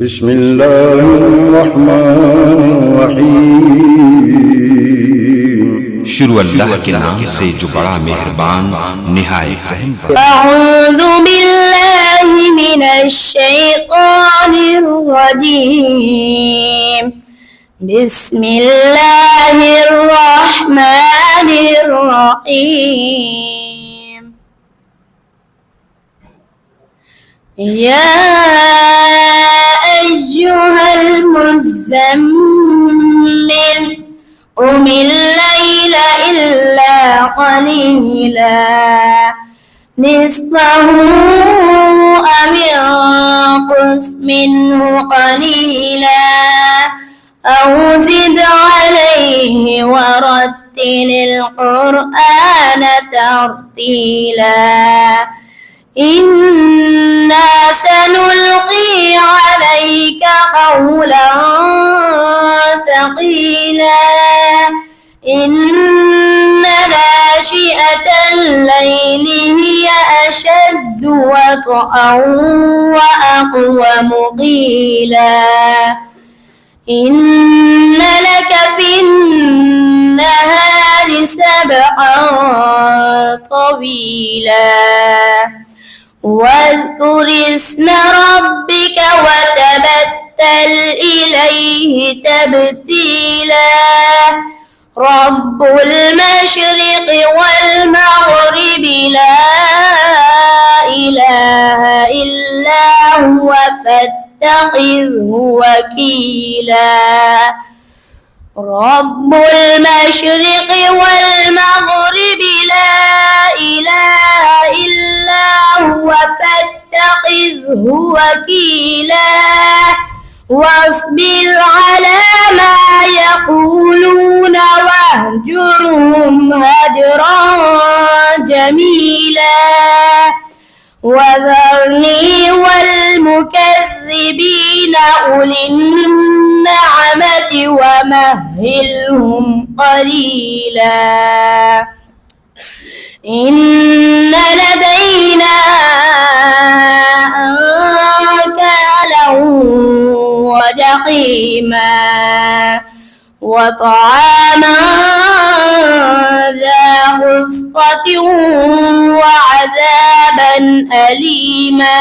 بسم الله الرحمن الرحيم शुरू अल्लाह के नाम से जो बड़ा मेहरबान निहायत रहम वाला। अऊज़ु बिल्लाहि मिनश शैतानिर रजीम। बिस्मिल्लाहिर रहमानिर रहीम। या अय्युहल मुज़्ज़म्मिल क़ुमिल लैला इल्ला क़लीला निस्फ़हु अव इंक़ुस मिन्हु क़लीला औ ज़िद अलैहि वरत्तिलिल क़ुरआन तर्तीला। इन्ना सनुल्क़ी अलैका क़ौलन थक़ीला। इन्ना नाशिअतल लैलि हिय अशद्दु वत्अन व अक़वमु क़ीला। इन्ना लका फिन्नहारि सबहन तवीला। वाज़कुर इस्म रब्बिक वतबत्तल इलैहि तब्तीला। रब्बुल मशरिक़ि वल मग़रिबि ला इलाहा इल्ला हुवा फत्तख़िज़हु वकीला। रब्बुल मशरिक़ि वल मग़रिबि ला इलाहा इल्ला हुवा फत्तख़िज़हु वकीला। वास्बिर अला मा यक़ूलून वahjurhum हजरन जमीला। वज़रनी वल्मुकज़्ज़िबीन उलिन्नअमति वमह्हिलहुम क़लीला। इन्न लदैना अंकाला वजहीमा वतआमा ज़ा गुस्सति वअज़ाबन अलीमा।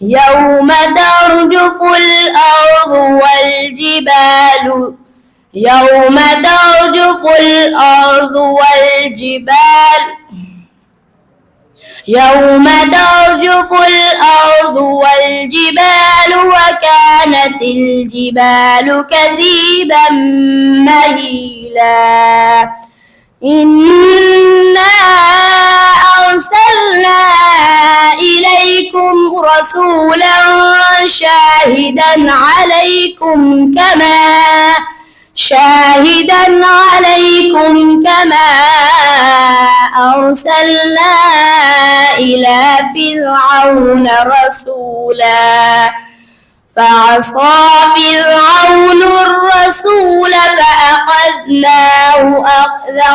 यौम तर्जुफुल अर्ज़ु वल जिबालु यौम तर्जुफुल अर्ज़ु वल जिबाल यौम तर्जुफुल अर्ज़ु वल जिबालु वकानतिल जिबालु कसीबन महीला। इन्ना अर्सलना इलैकुम रसूलन शाहिदन अलैकुम कमा अर्सलना इला फ़िरऔन रसूला। फअसा फ़िरऔन الرسول فأخذناه أخذا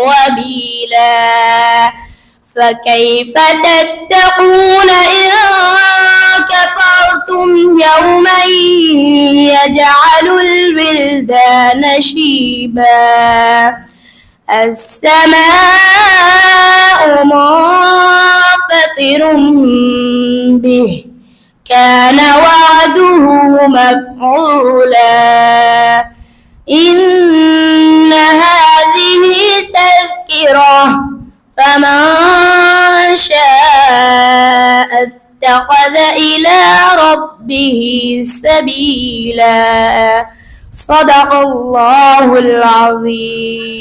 وبيلا। فكيف تتقون إن كفرتم يوما يجعل الولدان شيبا. السماء منفطر به كان وعده مفعولا. إن هذه تذكرة فمن شاء اتخذ إلى ربه سبيلا. صدق الله العظيم.